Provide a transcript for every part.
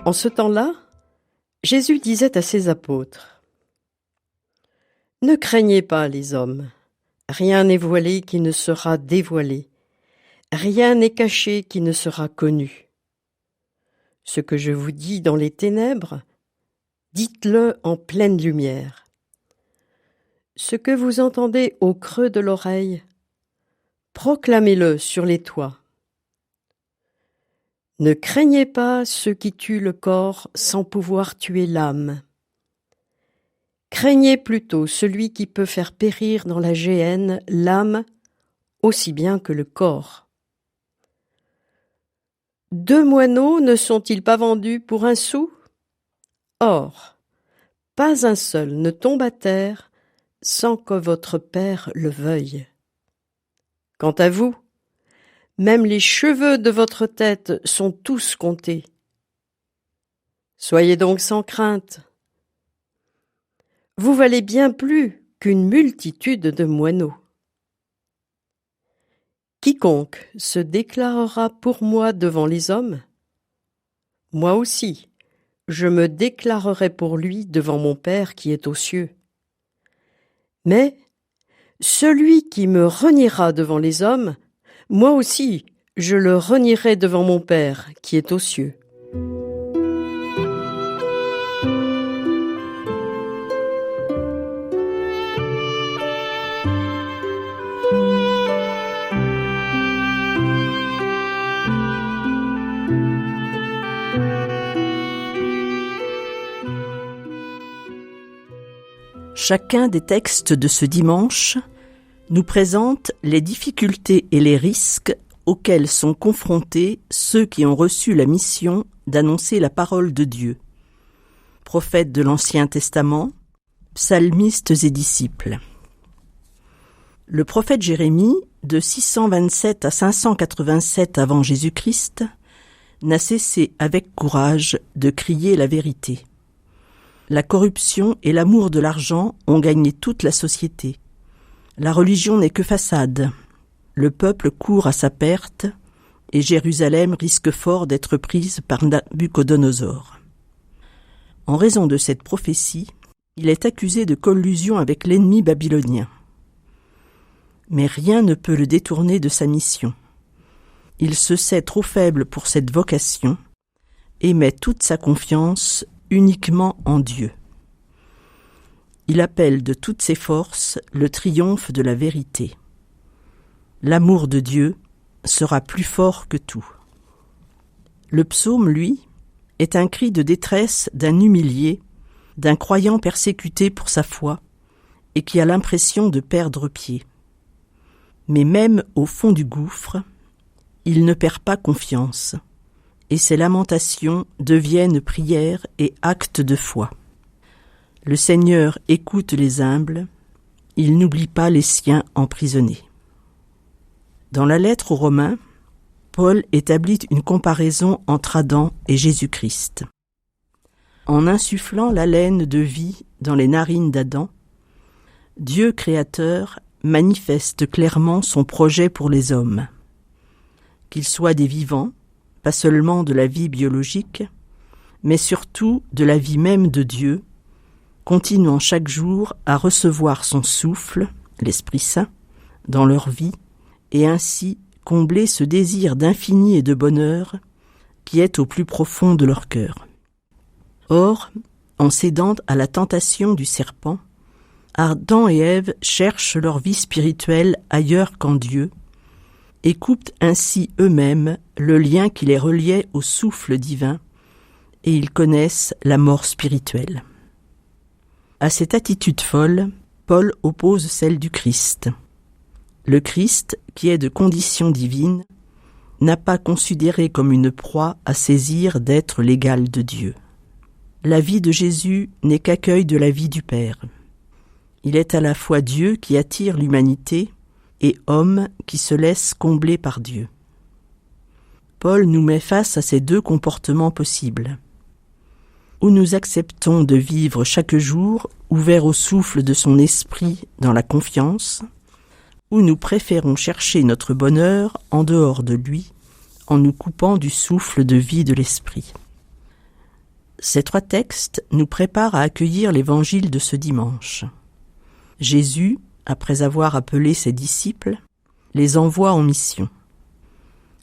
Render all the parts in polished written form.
En ce temps-là, Jésus disait à ses apôtres : « Ne craignez pas les hommes, rien n'est voilé qui ne sera dévoilé, rien n'est caché qui ne sera connu. Ce que je vous dis dans les ténèbres, dites-le en pleine lumière. Ce que vous entendez au creux de l'oreille, proclamez-le sur les toits. Ne craignez pas ceux qui tuent le corps sans pouvoir tuer l'âme. Craignez plutôt celui qui peut faire périr dans la géhenne l'âme aussi bien que le corps. 2 moineaux ne sont-ils pas vendus pour 1 sou ? Or, pas un seul ne tombe à terre sans que votre Père le veuille. Quant à vous, même les cheveux de votre tête sont tous comptés. Soyez donc sans crainte. Vous valez bien plus qu'une multitude de moineaux. Quiconque se déclarera pour moi devant les hommes, moi aussi, je me déclarerai pour lui devant mon Père qui est aux cieux. Mais celui qui me reniera devant les hommes, moi aussi, je le renierai devant mon Père qui est aux cieux. » Chacun des textes de ce dimanche nous présente les difficultés et les risques auxquels sont confrontés ceux qui ont reçu la mission d'annoncer la parole de Dieu. Prophètes de l'Ancien Testament, psalmistes et disciples. Le prophète Jérémie, de 627 à 587 avant Jésus-Christ, n'a cessé avec courage de crier la vérité. La corruption et l'amour de l'argent ont gagné toute la société. La religion n'est que façade. Le peuple court à sa perte et Jérusalem risque fort d'être prise par Nabuchodonosor. En raison de cette prophétie, il est accusé de collusion avec l'ennemi babylonien. Mais rien ne peut le détourner de sa mission. Il se sait trop faible pour cette vocation et met toute sa confiance uniquement en Dieu. Il appelle de toutes ses forces le triomphe de la vérité. L'amour de Dieu sera plus fort que tout. Le psaume, lui, est un cri de détresse d'un humilié, d'un croyant persécuté pour sa foi et qui a l'impression de perdre pied. Mais même au fond du gouffre, il ne perd pas confiance. Et ses lamentations deviennent prières et actes de foi. Le Seigneur écoute les humbles, il n'oublie pas les siens emprisonnés. Dans la lettre aux Romains, Paul établit une comparaison entre Adam et Jésus-Christ. En insufflant l'haleine de vie dans les narines d'Adam, Dieu créateur manifeste clairement son projet pour les hommes. Qu'ils soient des vivants, pas seulement de la vie biologique, mais surtout de la vie même de Dieu, continuant chaque jour à recevoir son souffle, l'Esprit Saint, dans leur vie, et ainsi combler ce désir d'infini et de bonheur qui est au plus profond de leur cœur. Or, en cédant à la tentation du serpent, Adam et Ève cherchent leur vie spirituelle ailleurs qu'en Dieu, et coupent ainsi eux-mêmes le lien qui les reliait au souffle divin, et ils connaissent la mort spirituelle. À cette attitude folle, Paul oppose celle du Christ. Le Christ, qui est de condition divine, n'a pas considéré comme une proie à saisir d'être l'égal de Dieu. La vie de Jésus n'est qu'accueil de la vie du Père. Il est à la fois Dieu qui attire l'humanité et homme qui se laisse combler par Dieu. Paul nous met face à ces 2 comportements possibles. Ou nous acceptons de vivre chaque jour ouverts au souffle de son esprit dans la confiance, ou nous préférons chercher notre bonheur en dehors de lui, en nous coupant du souffle de vie de l'esprit. Ces 3 textes nous préparent à accueillir l'évangile de ce dimanche. Jésus, après avoir appelé ses disciples, les envoie en mission.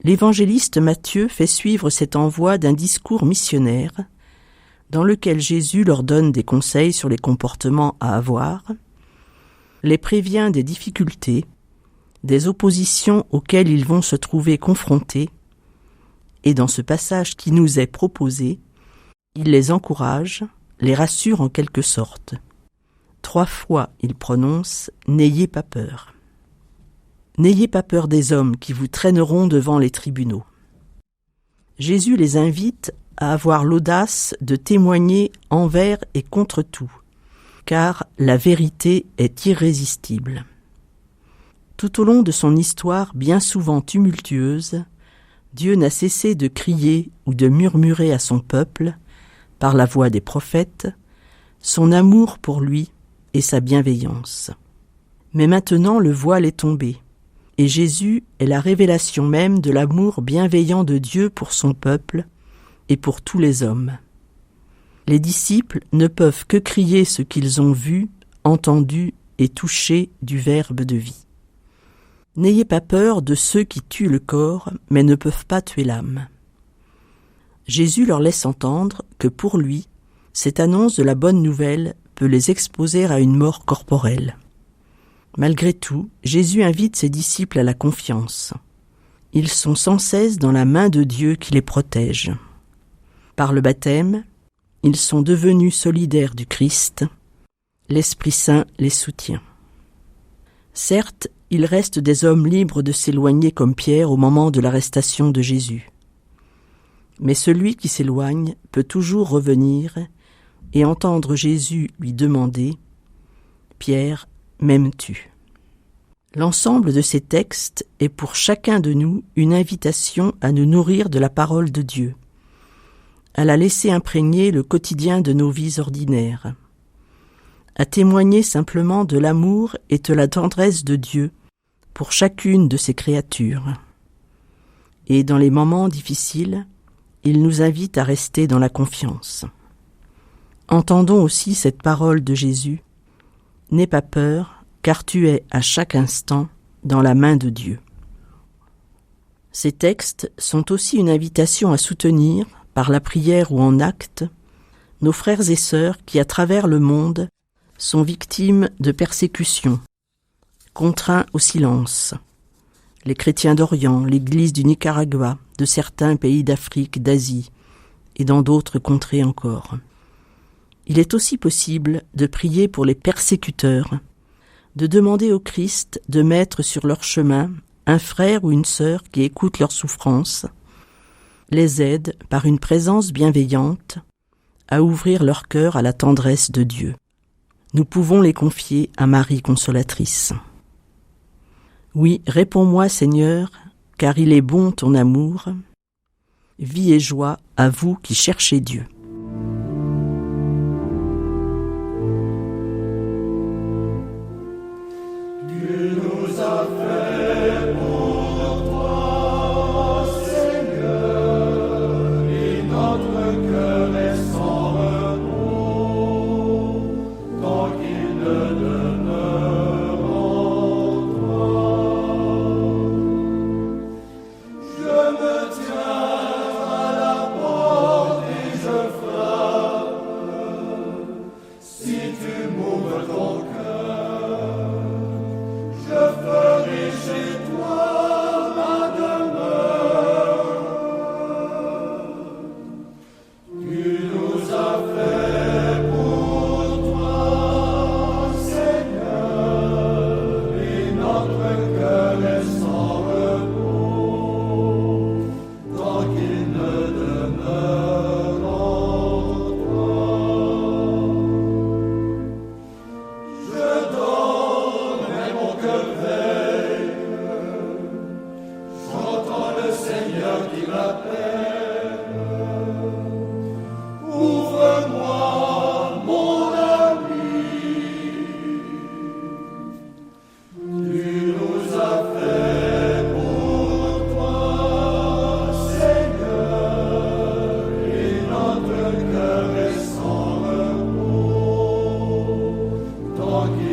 L'évangéliste Matthieu fait suivre cet envoi d'un discours missionnaire dans lequel Jésus leur donne des conseils sur les comportements à avoir, les prévient des difficultés, des oppositions auxquelles ils vont se trouver confrontés, et dans ce passage qui nous est proposé, il les encourage, les rassure en quelque sorte. 3 fois il prononce « N'ayez pas peur ». N'ayez pas peur des hommes qui vous traîneront devant les tribunaux. Jésus les invite à avoir l'audace de témoigner envers et contre tout, car la vérité est irrésistible. Tout au long de son histoire bien souvent tumultueuse, Dieu n'a cessé de crier ou de murmurer à son peuple, par la voix des prophètes, son amour pour lui et sa bienveillance. Mais maintenant le voile est tombé, et Jésus est la révélation même de l'amour bienveillant de Dieu pour son peuple et pour tous les hommes. Les disciples ne peuvent que crier ce qu'ils ont vu, entendu et touché du Verbe de vie. N'ayez pas peur de ceux qui tuent le corps, mais ne peuvent pas tuer l'âme. Jésus leur laisse entendre que pour lui, cette annonce de la bonne nouvelle peut les exposer à une mort corporelle. Malgré tout, Jésus invite ses disciples à la confiance. Ils sont sans cesse dans la main de Dieu qui les protège. Par le baptême, ils sont devenus solidaires du Christ. L'Esprit Saint les soutient. Certes, il reste des hommes libres de s'éloigner comme Pierre au moment de l'arrestation de Jésus. Mais celui qui s'éloigne peut toujours revenir et entendre Jésus lui demander « Pierre, m'aimes-tu » L'ensemble de ces textes est pour chacun de nous une invitation à nous nourrir de la parole de Dieu, à la laisser imprégner le quotidien de nos vies ordinaires, à témoigner simplement de l'amour et de la tendresse de Dieu pour chacune de ses créatures. Et dans les moments difficiles, il nous invite à rester dans la confiance. Entendons aussi cette parole de Jésus « N'aie pas peur, car tu es à chaque instant dans la main de Dieu ». Ces textes sont aussi une invitation à soutenir, par la prière ou en acte, nos frères et sœurs qui, à travers le monde, sont victimes de persécutions, contraints au silence. Les chrétiens d'Orient, l'Église du Nicaragua, de certains pays d'Afrique, d'Asie et dans d'autres contrées encore. Il est aussi possible de prier pour les persécuteurs, de demander au Christ de mettre sur leur chemin un frère ou une sœur qui écoute leurs souffrances, les aide par une présence bienveillante à ouvrir leur cœur à la tendresse de Dieu. Nous pouvons les confier à Marie consolatrice. Oui, réponds-moi Seigneur, car il est bon ton amour. Vie et joie à vous qui cherchez Dieu. Dieu nous a fait pour toi, Seigneur, et notre cœur est sans repos, tant qu'il ne demeure en toi. Je me tiens à la porte et je frappe. Si tu m'ouvres ton cœur, je ferai chez toi ma demeure. Tu nous as fait pour toi, Seigneur, et notre cœur est sans repos, tant qu'il ne demeure en toi. Je Lord.